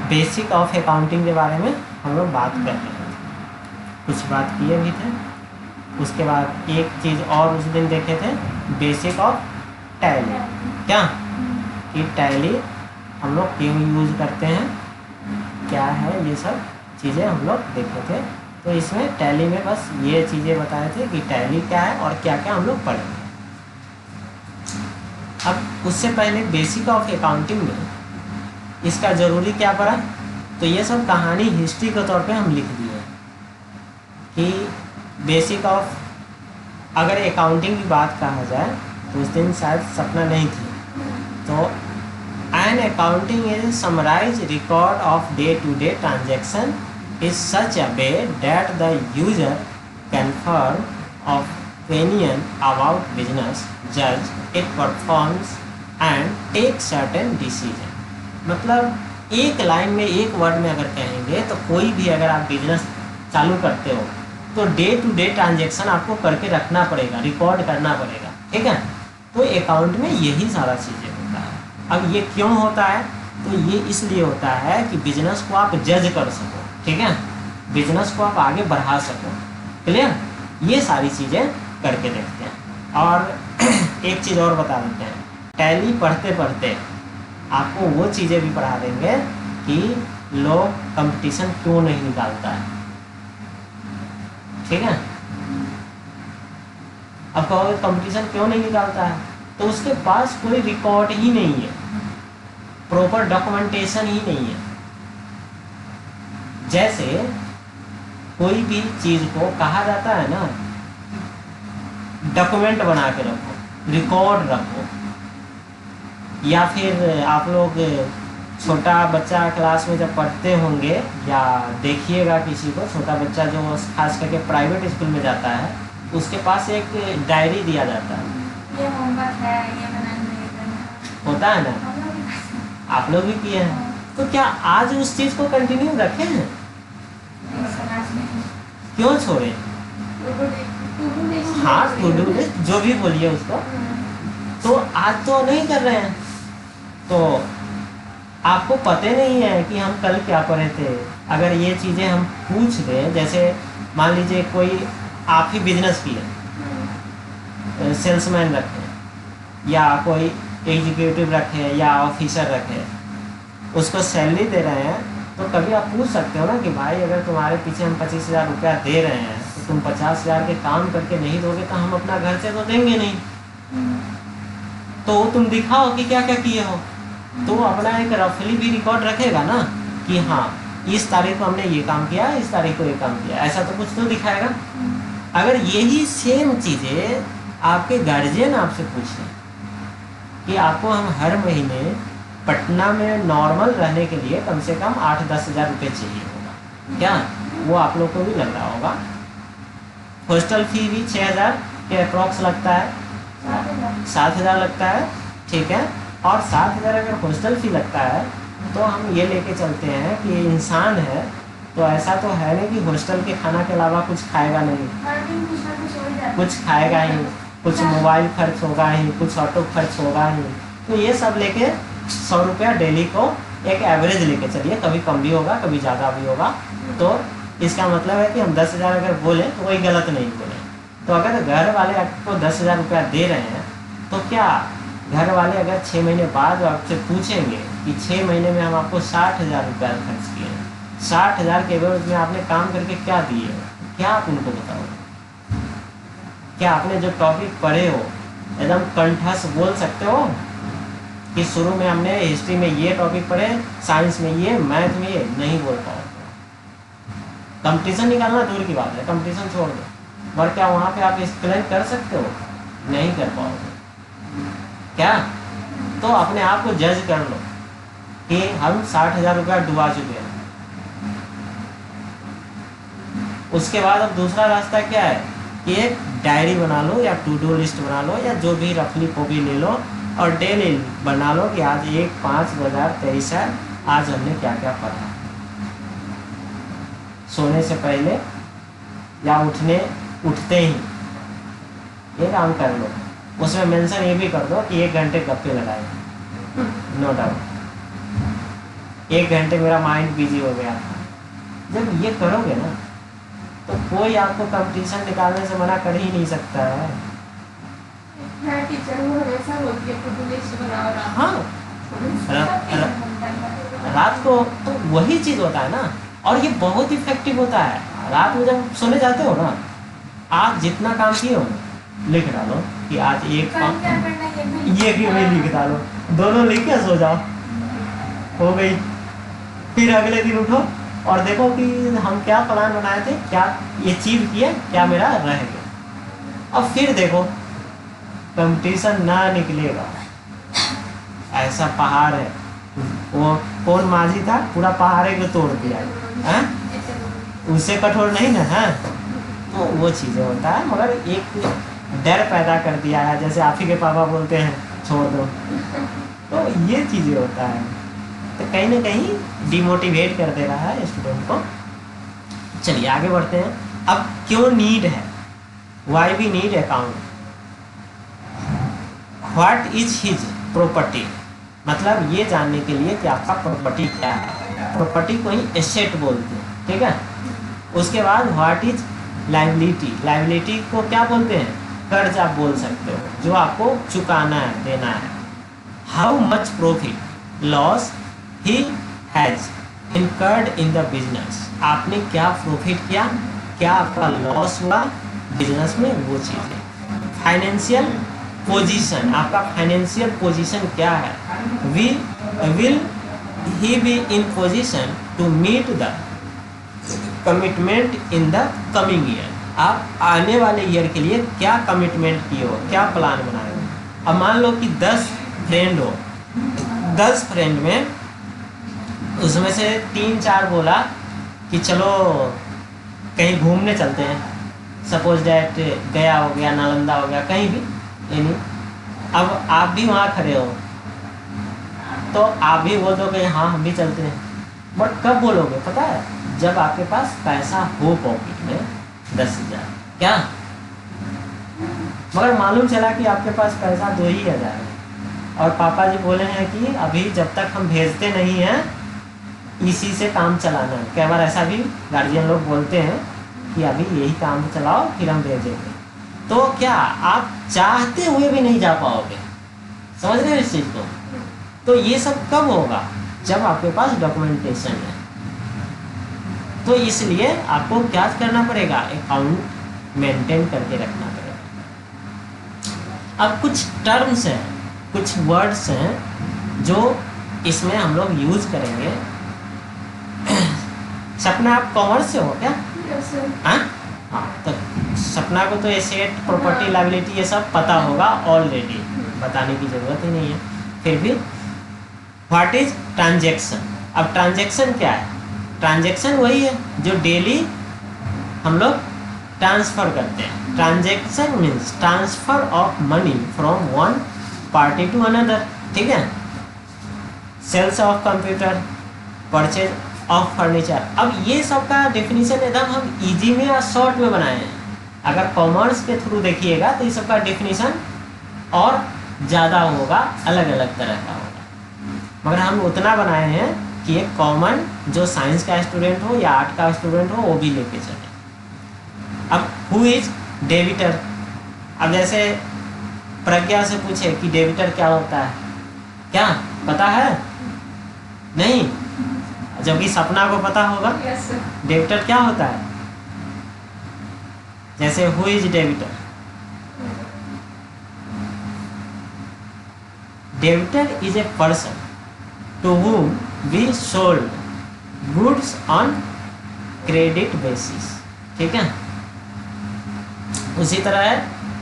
Basic of accounting के बारे में हम लोग बात कर रहे थे, कुछ बात किए भी थे। उसके बाद एक चीज़ और उस दिन देखे थे, बेसिक ऑफ टैली। क्या कि टैली हम लोग क्यों यूज़ करते हैं, क्या है, ये सब चीज़ें हम लोग देखे थे। तो इसमें टैली में बस ये चीज़ें बताए थे कि टैली क्या है और क्या क्या हम लोग पढ़ेंगे। अब उससे पहले बेसिक ऑफ अकाउंटिंग में इसका ज़रूरी क्या पड़ा, तो ये सब कहानी हिस्ट्री के तौर पे हम लिख दिए कि बेसिक ऑफ, अगर अकाउंटिंग की बात कहा जाए तो उस दिन शायद सपना नहीं थी। तो an accounting is summarise record of day to day transaction is such a way that the user can form opinion about business, judge it performs and take certain decision। मतलब एक लाइन में, एक वर्ड में अगर कहेंगे तो कोई भी अगर आप बिजनेस चालू करते हो तो डे टू डे ट्रांजेक्शन आपको करके रखना पड़ेगा, रिकॉर्ड करना पड़ेगा, ठीक है। तो अकाउंट में यही सारा चीज़ें होता है। अब ये क्यों होता है, तो ये इसलिए होता है कि बिजनेस को आप जज कर सको, ठीक है, बिजनेस को आप आगे बढ़ा सको। क्लियर, ये सारी चीज़ें करके देखते हैं। और एक चीज़ और बता देते हैं, टैली पढ़ते पढ़ते आपको वो चीज़ें भी पढ़ा देंगे कि लोग कंपटीशन क्यों नहीं निकालता है, ठीक है। अब कहोगे कंपटीशन क्यों नहीं निकालता है, तो उसके पास कोई रिकॉर्ड ही नहीं है, प्रॉपर डॉक्यूमेंटेशन ही नहीं है। जैसे कोई भी चीज़ को कहा जाता है ना, डॉक्यूमेंट बना के रखो, रिकॉर्ड रखो। या फिर आप लोग छोटा बच्चा क्लास में जब पढ़ते होंगे या देखिएगा किसी को, छोटा बच्चा जो खास करके प्राइवेट स्कूल में जाता है, उसके पास एक डायरी दिया जाता है, ये होमवर्क है, ये बनाना होता है ना, आप लोग भी किए हैं। तो क्या आज उस चीज़ को कंटिन्यू रखे हैं, क्यों छोड़े? हाँ, टू डू लिस्ट जो भी बोलिए उसको, तो आज तो नहीं कर रहे हैं। तो आपको पता नहीं है कि हम कल क्या पढ़े थे। अगर ये चीज़ें हम पूछ दें, जैसे मान लीजिए कोई आप ही बिजनेस किए, सेल्समैन रखें या कोई एग्जीक्यूटिव रखें या ऑफिसर रखें, उसको सैलरी दे रहे हैं, तो कभी आप पूछ सकते हो ना कि भाई अगर तुम्हारे पीछे हम 25,000 रुपया दे रहे हैं तो तुम 50,000 के काम करके नहीं दोगे तो हम अपना घर से तो देंगे नहीं, तो तुम दिखाओ कि क्या क्या किए हो। तो अपना एक रफली भी रिकॉर्ड रखेगा ना कि हाँ इस तारीख को हमने ये काम किया, इस तारीख को ये काम किया, ऐसा तो कुछ तो दिखाएगा। अगर यही सेम चीज़ें आपके गार्जियन आपसे पूछें कि आपको हम हर महीने पटना में नॉर्मल रहने के लिए कम से कम 8-10 हज़ार रुपये चाहिए होगा, क्या वो आप लोग को भी लग रहा होगा। हॉस्टल फी भी 6,000 के अप्रॉक्स लगता है, 7,000 लगता है, ठीक है। और 7,000 अगर हॉस्टल फी लगता है तो हम ये लेके चलते हैं कि इंसान है तो ऐसा तो है नहीं कि हॉस्टल के खाना के अलावा कुछ खाएगा नहीं, कुछ खाएगा ही, कुछ मोबाइल खर्च होगा ही, कुछ ऑटो खर्च होगा ही। तो ये सब लेके 100 रुपया डेली को एक एवरेज लेके चलिए, कभी कम भी होगा कभी ज़्यादा भी होगा। तो इसका मतलब है कि हम 10,000 अगर बोलें तो कोई गलत नहीं बोलें। तो अगर घर वाले आपको 10,000 रुपया दे रहे हैं तो क्या घर वाले अगर 6 महीने बाद आपसे पूछेंगे कि 6 महीने में हम आपको 60,000 रुपया खर्च किए हैं, 60,000 के एवरेज में आपने काम करके क्या दिए, क्या आप उनको बताओगे? क्या आपने जो टॉपिक पढ़े हो एकदम कंठस्थ बोल सकते हो कि शुरू में हमने हिस्ट्री में ये टॉपिक पढ़े, साइंस में ये, मैथ में ये? नहीं बोल पाओगे। कंपटीशन निकालना दूर की बात है, कंपटीशन छोड़ दो, पर क्या वहाँ पे आप एक्सप्लेन कर सकते हो? नहीं कर पाओगे। क्या? तो अपने आप को जज कर लो कि हम 60,000 रुपया डुबा चुके हैं। उसके बाद अब दूसरा रास्ता क्या है कि एक डायरी बना लो या टू डू लिस्ट बना लो या जो भी रफली कॉपी ले लो और डेली बना लो कि आज 1/5/2023 है, आज हमने क्या क्या पढ़ा। सोने से पहले या उठते ही ये काम कर लो। उसमें मेंशन ये भी कर दो कि 1 घंटे गप्पे लगाए, नो डाउट। 1 घंटे मेरा माइंड बिजी हो गया था। जब ये करोगे ना तो कोई आपको कंपटीशन निकालने से मना कर ही नहीं सकता है। मैं टीचर हूँ, हमेशा बोलती है टू डू लिस्ट बनाओ रात हाँ रात को तो वही चीज़ होता है ना, और ये बहुत इफेक्टिव होता है। रात में जब सोने जाते हो ना, आप जितना काम किए हो लिख डालो कि आज एक कल क्या करना है ये भी लिख डालो, दोनों लिख के सो जाओ, हो गई। फिर अगले दिन उठो और देखो कि हम क्या प्लान बनाए थे, क्या ये अचीव किया, क्या मेरा रह गया। अब फिर देखो कंपटीशन ना निकलेगा, ऐसा पहाड़ है। वो कौन माझी था, पूरा पहाड़ को तोड़ दिया है, उससे कठोर नहीं ना है। तो वो चीज़ें होता है, मगर एक डर पैदा कर दिया है, जैसे आप ही के पापा बोलते हैं छोड़ दो, तो ये चीज़ें होता है। तो कहीं ना कहीं डिमोटिवेट कर दे रहा है स्टूडेंट को। चलिए आगे बढ़ते हैं। अब क्यों नीड है, why we need account, what is his property, मतलब ये जानने के लिए कि आपका प्रॉपर्टी क्या है। प्रॉपर्टी को ही एसेट बोलते हैं, ठीक है। उसके बाद व्हाट इज लाइबिलिटी, लाइबिलिटी को क्या बोलते हैं, कर्ज आप बोल सकते हो, जो आपको चुकाना है, देना है। How much profit loss he has incurred in the business, आपने क्या प्रॉफिट किया, क्या आपका लॉस हुआ बिजनेस में, वो चीज़ें। फाइनेंशियल पोजीशन, आपका फाइनेंशियल पोजीशन क्या है। Will he be in position to meet the commitment in the coming year, आप आने वाले ईयर के लिए क्या कमिटमेंट किए हो, क्या प्लान बनाए हो। अब मान लो कि 10 फ्रेंड हो, 10 फ्रेंड में उसमें से 3-4 बोला कि चलो कहीं घूमने चलते हैं, सपोज डैट गया हो गया, नालंदा हो गया, कहीं भी यानी। अब आप भी वहाँ खड़े हो तो आप भी बोल दो कि हाँ हम भी चलते हैं, बट कब बोलोगे पता है, जब आपके पास पैसा हो पॉकेट में 10,000, क्या, मगर मालूम चला कि आपके पास पैसा 2,000 है और पापा जी बोले हैं कि अभी जब तक हम भेजते नहीं हैं इसी से काम चलाना है। कई बार ऐसा भी गार्जियन लोग बोलते हैं कि अभी यही काम चलाओ फिर हम भेजेंगे, तो क्या आप चाहते हुए भी नहीं जा पाओगे, समझ रहे हो इस चीज़ को। तो ये सब कब होगा, जब आपके पास डॉक्यूमेंटेशन है। तो इसलिए आपको क्या करना पड़ेगा, अकाउंट मेंटेन करके रखना पड़ेगा। अब कुछ टर्म्स हैं, कुछ वर्ड्स हैं जो इसमें हम लोग यूज करेंगे। सपना आप कॉमर्स से हो क्या? हाँ, तो सपना को तो एसेट, प्रॉपर्टी, लायबिलिटी ये सब पता होगा ऑलरेडी, बताने की ज़रूरत ही नहीं है। फिर भी व्हाट इज ट्रांजैक्शन, अब ट्रांजैक्शन क्या है, ट्रांजैक्शन वही है जो डेली हम लोग ट्रांसफ़र करते हैं। Transaction means transfer of money from one party to another, ठीक है। Sales of computer, purchase of furniture. अब ये सब का डेफिनेशन एकदम हम इजी में और शॉर्ट में बनाए हैं। अगर कॉमर्स के थ्रू देखिएगा तो ये सब का डेफिनेशन और ज़्यादा होगा, अलग अलग तरह का होगा, मगर हम उतना बनाए हैं कि एक कॉमन जो साइंस का स्टूडेंट हो या आर्ट का स्टूडेंट हो वो भी लेके चले। अब हु इज डेबिटर, अब जैसे प्रज्ञा से पूछे कि डेबिटर क्या होता है, क्या पता है? नहीं, जबकि सपना को पता होगा डेबिटर क्या होता है। जैसे who is debtor, debtor is a person to whom we sold goods on credit basis, ठीक है। उसी तरह है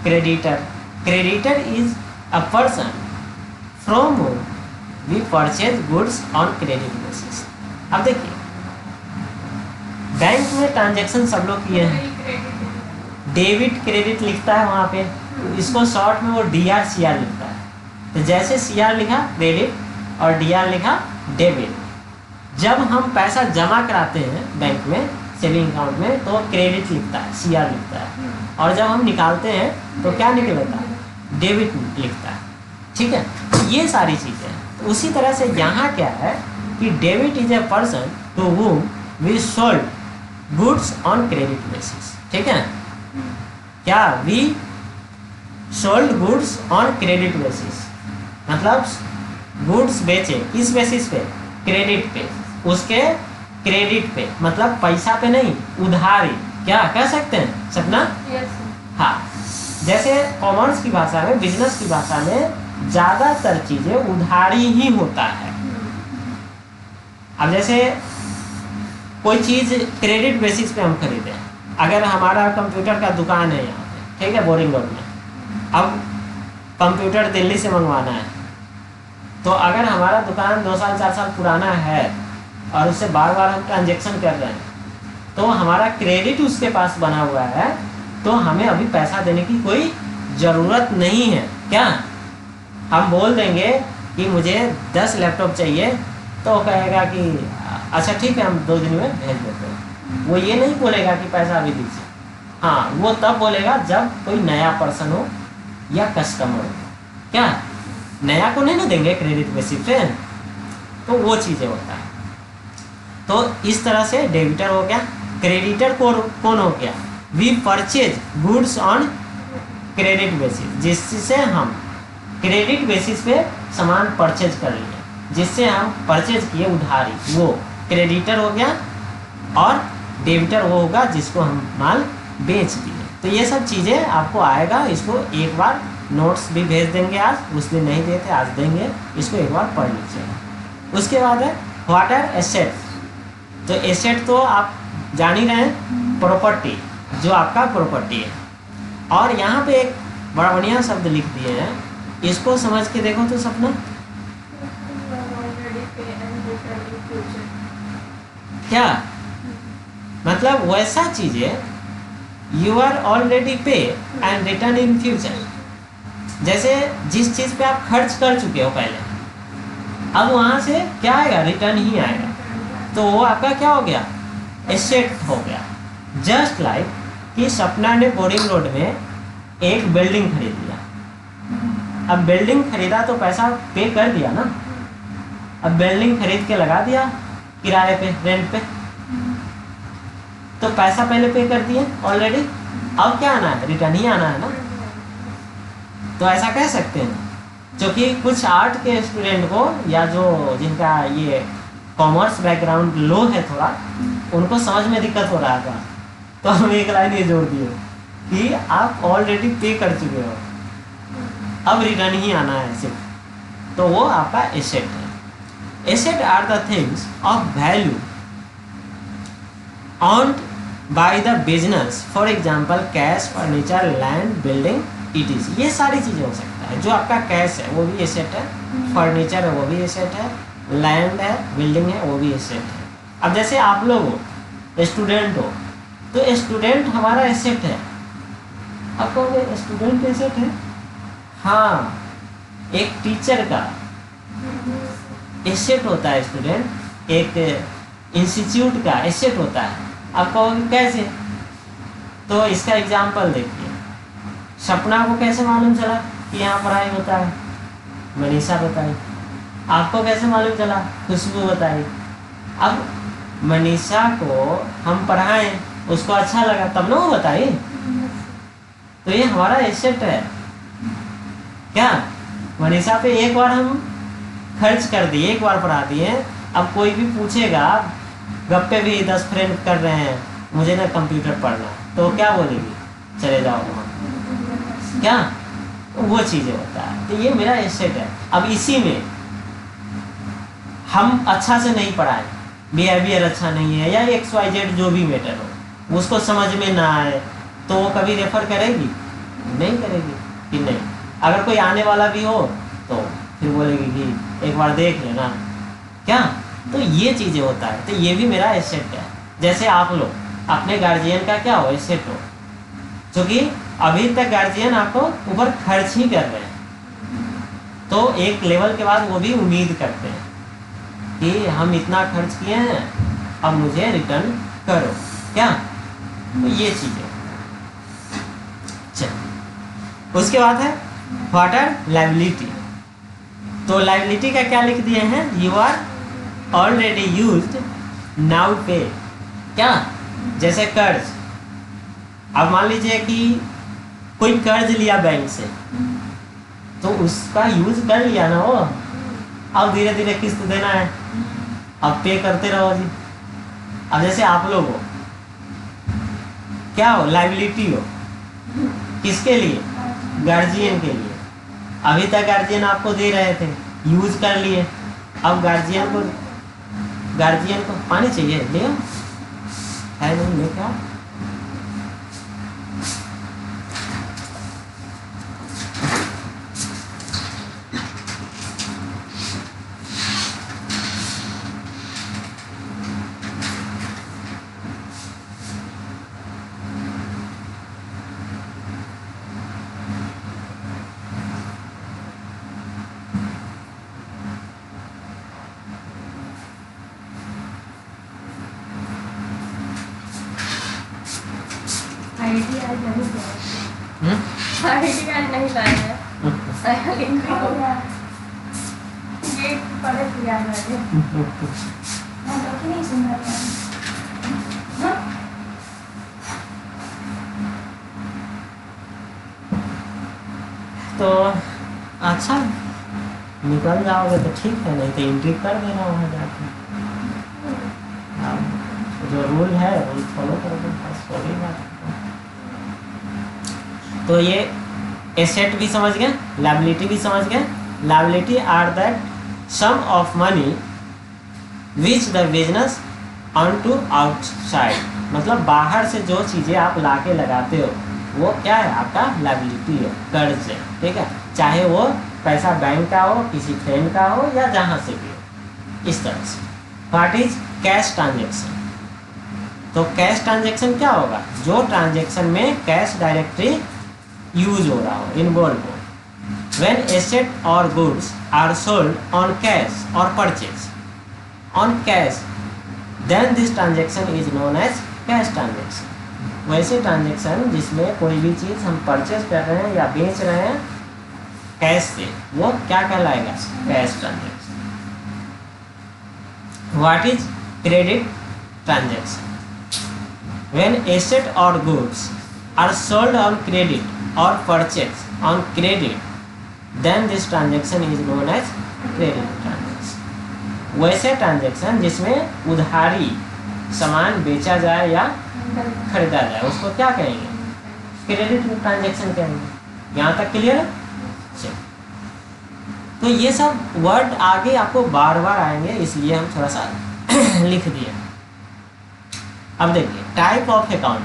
creditor, creditor is a person from whom we purchase goods on credit basis। अब देखिए बैंक में ट्रांजैक्शन सब लोग किए हैं, डेबिट क्रेडिट लिखता है वहाँ पे, इसको शॉर्ट में वो DRCR लिखता है। तो जैसे CR लिखा क्रेडिट और DR लिखा डेबिट, जब हम पैसा जमा कराते हैं बैंक में सेविंग अकाउंट में तो क्रेडिट लिखता है, CR लिखता है, और जब हम निकालते हैं तो क्या निकलता है, डेबिट लिखता है, ठीक है। ये सारी चीज़ें हैं। तो उसी तरह से यहाँ क्या है कि debit is a person to whom we sold goods on credit basis. ठीक है, क्या we sold goods on credit basis, मतलब गुड्स बेचे किस बेसिस पे, क्रेडिट पे, उसके क्रेडिट पे, मतलब पैसा पे नहीं, उधारी, क्या कह सकते हैं सपना? हाँ, जैसे कॉमर्स की भाषा में, बिजनेस की भाषा में ज़्यादातर चीज़ें उधारी ही होता है। अब जैसे कोई चीज़ क्रेडिट बेसिस पे हम खरीदें, अगर हमारा कंप्यूटर का दुकान है यहाँ पे, ठीक है, बोरिंग रोड में, अब कंप्यूटर दिल्ली से मंगवाना है, तो अगर हमारा दुकान 2 साल 4 साल पुराना है और उससे बार बार हम ट्रांजेक्शन कर रहे हैं, तो हमारा क्रेडिट उसके पास बना हुआ है, तो हमें अभी पैसा देने की कोई ज़रूरत नहीं है। क्या हम बोल देंगे कि मुझे 10 लैपटॉप चाहिए, तो वो कहेगा कि अच्छा ठीक है, हम 2 दिन में भेज देते हैं। वो ये नहीं बोलेगा कि पैसा अभी दीजिए, हाँ, वो तब बोलेगा जब कोई नया पर्सन हो या कस्टमर हो। क्या नया को नहीं ना देंगे क्रेडिट बेसिस पे, तो वो चीज़ें होता है। तो इस तरह से डेबिटर हो गया। क्रेडिटर कौन हो गया? We purchase goods on credit basis, जिससे हम क्रेडिट बेसिस पे सामान परचेज कर लिए, जिससे हम परचेज किए उधारी, वो क्रेडिटर हो गया। और डेबिटर वो होगा जिसको हम माल बेच दिए। तो ये सब चीज़ें आपको आएगा, इसको एक बार नोट्स भी भेज देंगे आज, उस दिन नहीं देते, आज देंगे, इसको एक बार पढ़ लीजिएगा। उसके बाद है व्हाट आर एसेट। तो एसेट तो आप जान ही रहे हैं, प्रॉपर्टी, जो आपका प्रॉपर्टी है। और यहाँ पे एक बड़ा बढ़िया शब्द लिख दिए हैं, इसको समझ के देखो तो सपना, क्या मतलब वैसा चीज़ें you are already pay and return in future. जैसे जिस चीज़ पे आप खर्च कर चुके हो पहले, अब वहाँ से क्या आएगा? रिटर्न ही आएगा। तो वो आपका क्या हो गया? एसेट हो गया। जस्ट लाइक कि सपना ने बोरिंग रोड में एक बिल्डिंग खरीद लिया। अब बिल्डिंग खरीदा तो पैसा पे कर दिया ना, अब बिल्डिंग खरीद के लगा दिया किराए पे, रेंट पे, तो पैसा पहले पे कर दिए ऑलरेडी, अब क्या आना है? रिटर्न ही आना है ना। तो ऐसा कह सकते हैं, क्योंकि कुछ आर्ट के स्टूडेंट को या जो जिनका ये कॉमर्स बैकग्राउंड लो है थोड़ा, उनको समझ में दिक्कत हो रहा था, तो हम एक लाइन ये जोड़ दिए कि आप ऑलरेडी पे कर चुके हो, अब रिटर्न ही आना है सिर्फ, तो वो आपका एसेट है। Asset are the things of value owned by the business, for example cash, furniture, land, building, ETC। ये सारी चीज़ें हो सकता है। जो आपका कैश है वो भी एसेट है, फर्नीचर है वो भी एसेट है, लैंड है, बिल्डिंग है वो भी एसेट है। अब जैसे आप लोग हो, स्टूडेंट हो, तो स्टूडेंट हमारा एसेट है। आप कहोगे स्टूडेंट एसेट है? हाँ, एक टीचर का एसेट होता है स्टूडेंट, एक इंस्टीट्यूट का एसेट होता है। आप कहोगे कैसे? तो इसका एग्जाम्पल देखिए, सपना को कैसे मालूम चला कि यहाँ पढ़ाई होता है? मनीषा बताई। आपको कैसे मालूम चला? खुशबू बताई। अब मनीषा को हम पढ़ाएं, उसको अच्छा लगा तब ना वो बताई, तो ये हमारा एसेट है। क्या मनीषा पे एक बार हम खर्च कर दिए, एक बार पढ़ा दिए, अब कोई भी पूछेगा, गप्पे भी 10 फ्रेंड कर रहे हैं, मुझे ना कंप्यूटर पढ़ना, तो क्या बोलेगी? चले जाओ वहाँ। क्या वो चीज़ें होता है। तो ये मेरा एसेट है। अब इसी में हम अच्छा से नहीं पढ़ाए, बिहेवियर अच्छा नहीं है, या XYZ जो भी मैटर हो, उसको समझ में ना आए, तो वो कभी रेफर करेगी? नहीं करेगी कि नहीं। अगर कोई आने वाला भी हो तो फिर बोलेगी कि एक बार देख लेना। क्या तो ये चीज़ें होता है। तो ये भी मेरा एसेट है। जैसे आप लोग अपने गार्जियन का क्या हो? एसेट हो, क्योंकि अभी तक गार्जियन आपको ऊपर खर्च ही कर रहे हैं, तो एक लेवल के बाद वो भी उम्मीद करते हैं कि हम इतना खर्च किए हैं, अब मुझे रिटर्न करो। क्या तो ये चीज़ें। चलो, उसके बाद है व्हाट आर लायबिलिटी। तो लायबिलिटी का क्या लिख दिए हैं? You are already used now pay. क्या? जैसे कर्ज, अब मान लीजिए कि कोई कर्ज लिया बैंक से, तो उसका यूज कर लिया ना वो, अब धीरे धीरे किस्त देना है, अब पे करते रहो जी। अब जैसे आप लोग हो, क्या हो, लाइबिलिटी हो, किसके लिए? गार्जियन के लिए। अभी तक गार्जियन आपको दे रहे थे, यूज कर लिए, अब गार्जियन को पानी चाहिए, ले आओ। है नहीं, ले क्या? आईडी आज नहीं लाया। आईडी आज नहीं लाया है। ये पढ़े थे याद आ गया। मैं तो नहीं सुन रहा था। तो अच्छा, निकल जाओगे तो ठीक है, नहीं तो एंट्री कर देना वहाँ जाके। जो रूल है रूल फॉलो करोगे, बस वही बात है। तो ये एसेट भी समझ गए, लायबिलिटी भी समझ गए। Liability are that sum of money which the business earn to outside, मतलब बाहर से जो चीज़ें आप लाके लगाते हो वो क्या है? आपका लायबिलिटी है, कर्ज है। ठीक है, चाहे वो पैसा बैंक का हो, किसी फ्रेंड का हो, या जहाँ से भी हो, इस तरह से। What is cash transaction? तो कैश ट्रांजेक्शन क्या होगा? जो ट्रांजेक्शन में कैश डायरेक्टली यूज हो रहा हो, इन्वॉल्व हो। व्हेन एसेट और goods are sold on cash और purchase on cash, then this transaction is known as cash transaction. वैसे ट्रांजेक्शन जिसमें कोई भी चीज़ हम परचेज कर रहे हैं या बेच रहे हैं कैश से, वो क्या कहलाएगा? Cash transaction. What is credit transaction? When asset or goods are sold on credit or purchased on credit, then this transaction is known as credit transaction। वैसे ट्रांजेक्शन जिसमें उधारी सामान बेचा जाए या खरीदा जाए, उसको क्या कहेंगे? क्रेडिट ट्रांजेक्शन कहेंगे। यहाँ तक क्लियर है? तो ये सब वर्ड आगे आपको बार बार आएंगे, इसलिए हम थोड़ा सा लिख दिए। अब देखिए टाइप ऑफ अकाउंट।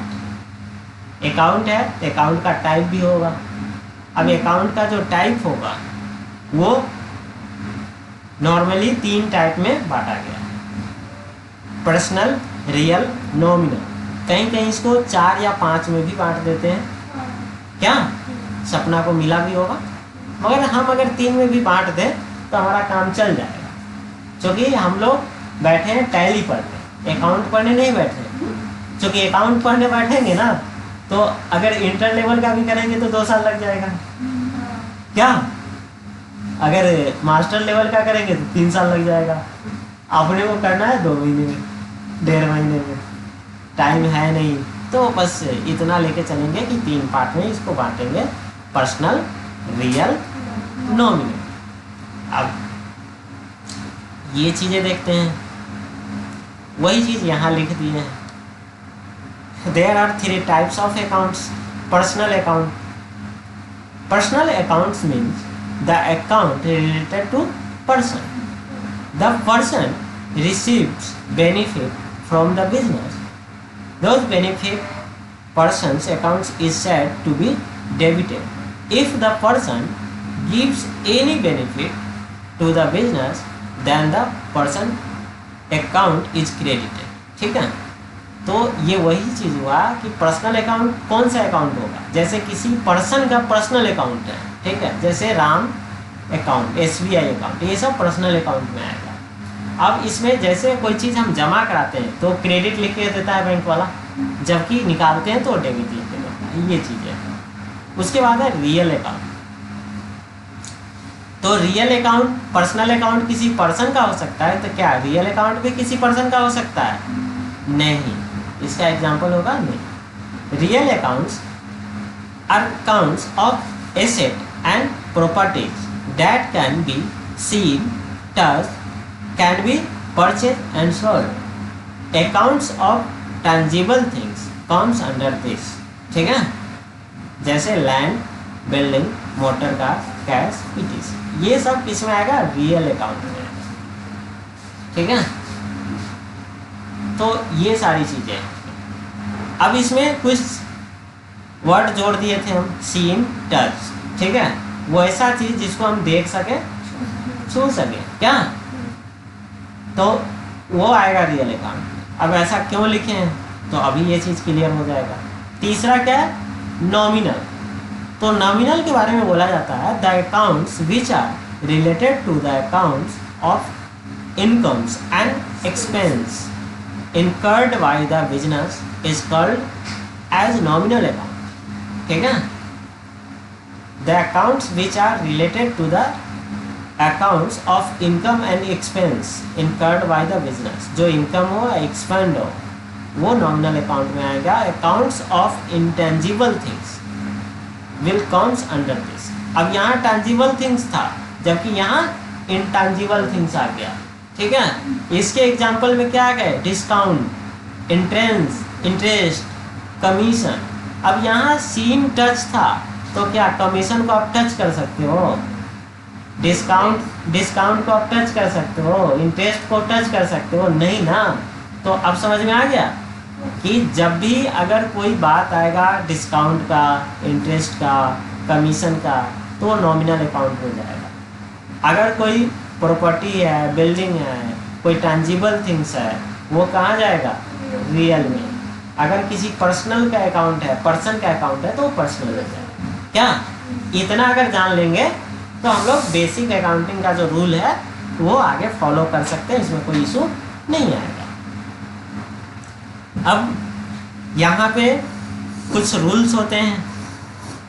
अकाउंट है, अकाउंट का टाइप भी होगा। अब अकाउंट का जो टाइप होगा वो नॉर्मली 3 टाइप में बांटा गया है, पर्सनल, रियल, नॉमिनल। कहीं कहीं इसको 4 या 5 में भी बांट देते हैं। क्या सपना को मिला भी होगा, मगर हम अगर 3 में भी बांट दें तो हमारा काम चल जाएगा, क्योंकि हम लोग बैठे हैं टैली पढ़ने, अकाउंट पढ़ने नहीं बैठे। क्योंकि अकाउंट पढ़ने बैठेंगे ना तो अगर इंटर लेवल का भी करेंगे तो 2 साल लग जाएगा। क्या अगर मास्टर लेवल का करेंगे तो 3 साल लग जाएगा। अपने को करना है 2 महीने में, 1.5 महीने में, टाइम है नहीं। तो बस इतना लेके चलेंगे कि 3 पार्ट में इसको बांटेंगे, पर्सनल, रियल, नॉमिनल। अब ये चीज़ें देखते हैं, वही चीज़ यहाँ लिख दी है। There are 3 types of accounts. Personal account. Personal accounts means the account related to person. The person receives benefit from the business. Those benefit person's accounts is said to be debited. If the person gives any benefit to the business, then the person account is credited. ठीक है, तो ये वही चीज़ हुआ कि personal account कौन सा account होगा? जैसे किसी पर्सन का पर्सनल अकाउंट है, ठीक है, जैसे राम अकाउंट, SBI अकाउंट, ये सब पर्सनल अकाउंट में आएगा। अब इसमें जैसे कोई चीज़ हम जमा कराते हैं तो क्रेडिट लिख के देता है बैंक वाला, जबकि निकालते हैं तो डेबिट लिख के देता है। ये चीज़ है। उसके बाद है रियल अकाउंट। तो रियल अकाउंट, पर्सनल अकाउंट किसी पर्सन का हो सकता है, तो क्या रियल अकाउंट भी किसी पर्सन का हो सकता है? नहीं। इसका एग्जांपल होगा नहीं। Real accounts are accounts of asset and properties that can be seen, touch, can be purchase and sold. Accounts of tangible things comes under this. ठीक है, जैसे land, building, motor car, cash, इटीज, ये सब किस में आएगा? रियल अकाउंट में। ठीक है, तो ये सारी चीजें। अब इसमें कुछ वर्ड जोड़ दिए थे हम, सीन, टच। ठीक है, वो ऐसा चीज जिसको हम देख सके, छू सके, क्या? तो वो आएगा रियल अकाउंट। अब ऐसा क्यों लिखे हैं, तो अभी ये चीज क्लियर हो जाएगा। तीसरा क्या है? नॉमिनल। तो नॉमिनल के बारे में बोला जाता है the accounts which are related to the accounts of incomes and expense incurred by the business is called as nominal account. ठीक है, the accounts which are related to the accounts of income and expense incurred by the business, जो income हो expand हो, वो nominal account में आएगा। accounts of intangible things will comes under this। अब यहाँ tangible things था, जबकि यहाँ intangible things आ गया। ठीक है, इसके एग्जाम्पल में क्या आ गए? Discount, interest, commission. अब यहाँ सीन टच था, तो क्या कमीशन को आप टच कर सकते हो? डिस्काउंट को आप टच कर सकते हो? इंटरेस्ट को टच कर सकते हो? नहीं ना। तो अब समझ में आ गया कि जब भी अगर कोई बात आएगा डिस्काउंट का, इंटरेस्ट का, कमीशन का, तो वो नॉमिनल अकाउंट हो जाएगा। अगर कोई प्रॉपर्टी है, बिल्डिंग है, कोई टैंजिबल थिंग्स है, वो कहाँ जाएगा? रियल में। अगर किसी पर्सनल का अकाउंट है, पर्सन का अकाउंट है, तो वो पर्सनल हो जाएगा। क्या इतना अगर जान लेंगे तो हम लोग बेसिक अकाउंटिंग का जो रूल है वो आगे फॉलो कर सकते हैं, इसमें कोई इशू नहीं आएगा। अब यहाँ पे कुछ रूल्स होते हैं,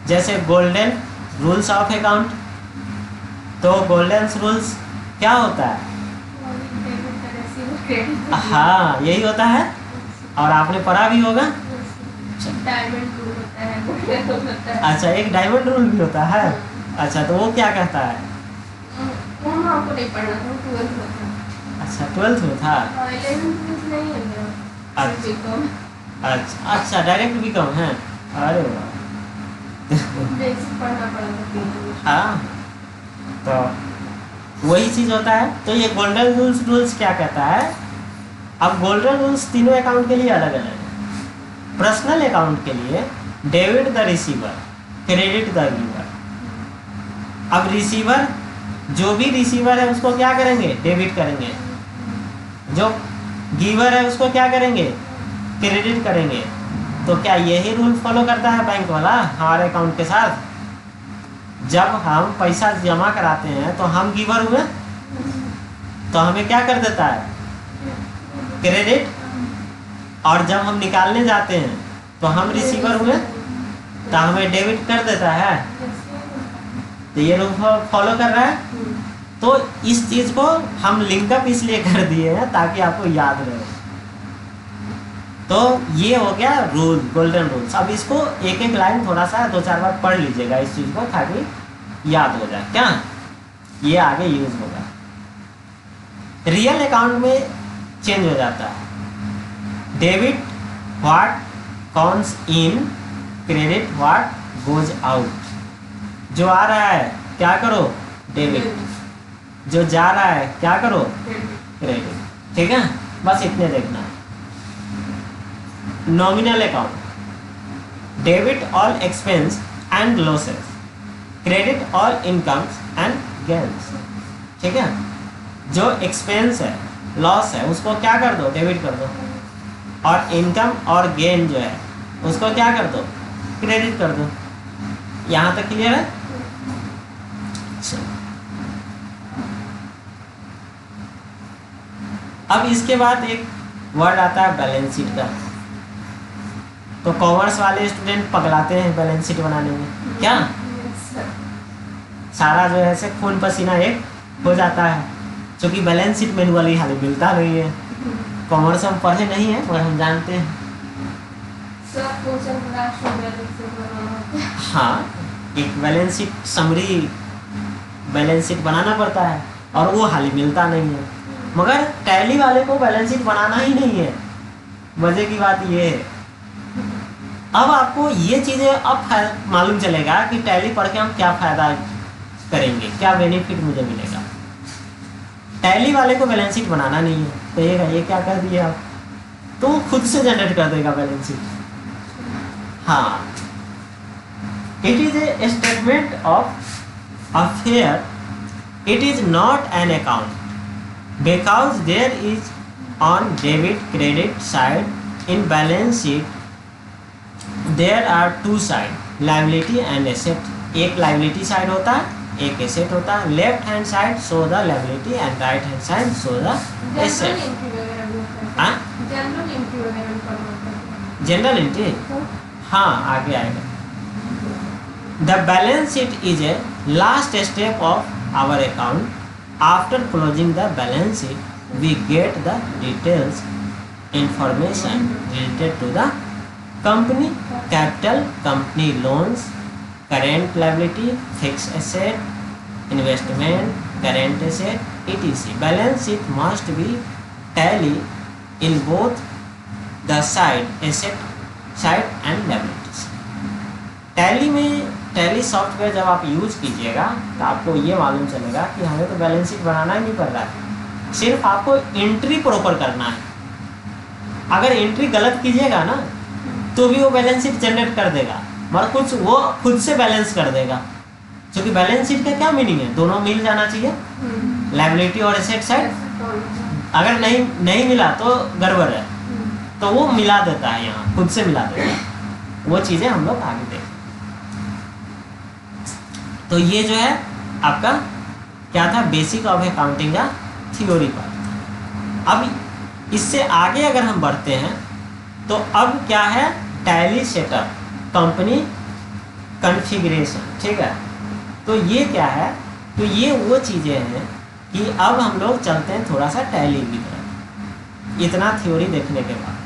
जैसे गोल्डन रूल्स ऑफ अकाउंट। तो गोल्डन रूल्स क्या होता है? हाँ, यही होता है, और आपने पढ़ा भी होगा। डायमंड रूल होता है। अच्छा, एक डायमंड रूल भी होता है। अच्छा, तो वो क्या कहता है? वो हमको नहीं पढ़ना था, 12th में था। अच्छा, 12th में था। 11th में नहीं है मेरा। अच्छा, डायरेक्ट बीकॉम है। अरे वाह, बेसिक पढ़ना पड़ा था। हाँ, तो वही चीज होता है। तो ये गोल्डन रूल्स क्या कहता है? अब गोल्डन रूल्स तीनों अकाउंट के लिए अलग अलग है। पर्सनल अकाउंट के लिए debit the receiver, credit the giver. अब रिसीवर, जो भी रिसीवर है उसको क्या करेंगे? डेबिट करेंगे। जो गिवर है उसको क्या करेंगे? क्रेडिट करेंगे। तो क्या यही रूल फॉलो करता है बैंक वाला हमारे अकाउंट के साथ? जब हम पैसा जमा कराते हैं तो हम गिवर हुए, तो हमें क्या कर देता है? क्रेडिट। और जब हम निकालने जाते हैं तो हम रिसीवर हुए, तो हमें डेबिट कर देता है। तो ये रूल फॉलो कर रहा है। तो इस चीज को हम लिंकअप इसलिए कर दिए हैं ताकि आपको याद रहे। तो ये हो गया रूल, गोल्डन रूल्स। अब इसको एक एक लाइन थोड़ा सा 2-4 बार पढ़ लीजिएगा इस चीज को, ताकि याद हो जाए। क्या ये आगे यूज होगा। रियल अकाउंट में चेंज हो जाता है। Debit what comes in, credit what goes out. जो आ रहा है क्या करो? डेबिट। जो जा रहा है क्या करो? क्रेडिट। ठीक है, बस इतने देखना है। Nominal account, debit all expense and losses, credit all incomes and gains. ठीक है, जो एक्सपेंस है, लॉस है, उसको क्या कर दो? डेबिट कर दो। और इनकम और गेन जो है उसको क्या कर दो? क्रेडिट कर दो। यहाँ तक क्लियर है? अब इसके बाद एक वर्ड आता है बैलेंस शीट का। तो कॉमर्स वाले स्टूडेंट पगलाते हैं बैलेंस शीट बनाने में। क्या सारा जो है से खून पसीना एक हो जाता है, क्योंकि बैलेंस शीट मैनुअली हाल मिलता नहीं है। कॉमर्स हम पढ़े नहीं है मगर हम जानते हैं। सब क्वेश्चन लास्ट में बैलेंस शीट बनाना होता है। हाँ, एक balance sheet summary balance sheet बनाना पड़ता है और वो हाल मिलता नहीं है। मगर टैली वाले को बैलेंस शीट बनाना ही नहीं है। मजे की बात ये है, अब आपको ये चीज़ें अब मालूम चलेगा कि टैली पढ़ के हम क्या फ़ायदा करेंगे, क्या बेनिफिट मुझे मिलेगा। टैली वाले को बैलेंस शीट बनाना नहीं है, तो ये क्या कर दिया आप, तो वो खुद से जनरेट कर देगा बैलेंस शीट। हाँ, it is a statement of affair, it is not an account because there is on debit credit side in balance sheet there are two side, liability and asset. एक liability side होता है, एक asset होता है। Left hand side show the liability and right hand side show the asset. Journal entry, हाँ आगे आएगा। The balance sheet is a last step of our account. After closing the balance sheet we get the details information related to the company capital, company loans, current liability, fixed asset, investment, current asset, etc. Balance sheet must be tally in both the asset side and liabilities. Tally में, tally software जब आप use कीजिएगा तो आपको ये मालूम चलेगा कि हमें तो बैलेंस शीट बनाना ही नहीं पड़ रहा है, सिर्फ आपको एंट्री प्रॉपर करना है। अगर एंट्री गलत कीजिएगा ना तो भी वो बैलेंस शीट जनरेट कर देगा, मगर कुछ वो खुद से बैलेंस कर देगा। क्योंकि बैलेंस शीट का क्या मीनिंग है, दोनों मिल जाना चाहिए, लायबिलिटी और एसेट साइड। अगर नहीं मिला तो गड़बड़ है, तो वो मिला देता है, यहाँ खुद से मिला देता है। वो चीज़ें हम लोग आगे देखें। तो ये जो है आपका क्या था, बेसिक ऑफ अकाउंटिंग का थ्योरी पार्ट। अब इससे आगे अगर हम बढ़ते हैं तो अब क्या है, टैली सेटअप, कंपनी कॉन्फ़िगरेशन, ठीक है। तो ये क्या है, तो ये वो चीज़ें हैं कि अब हम लोग चलते हैं थोड़ा सा टैली की तरफ, इतना थ्योरी देखने के बाद,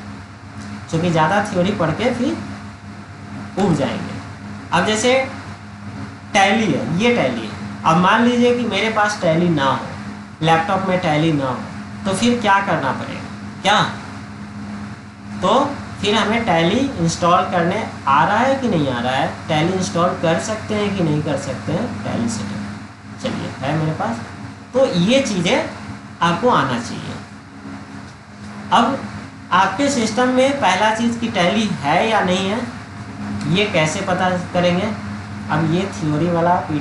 क्योंकि ज़्यादा थ्योरी पढ़ के फिर उब जाएंगे। अब जैसे टैली है, ये टैली है। अब मान लीजिए कि मेरे पास टैली ना हो, लैपटॉप में टैली ना हो, तो फिर क्या करना पड़ेगा, क्या, तो फिर हमें टैली इंस्टॉल करने आ रहा है कि नहीं आ रहा है, टैली इंस्टॉल कर सकते हैं कि नहीं कर सकते हैं, टैली सेटअप चलिए है मेरे पास। तो ये चीज़ें आपको आना चाहिए। अब आपके सिस्टम में पहला चीज़ की टैली है या नहीं है, ये कैसे पता करेंगे। अब ये थ्योरी वाला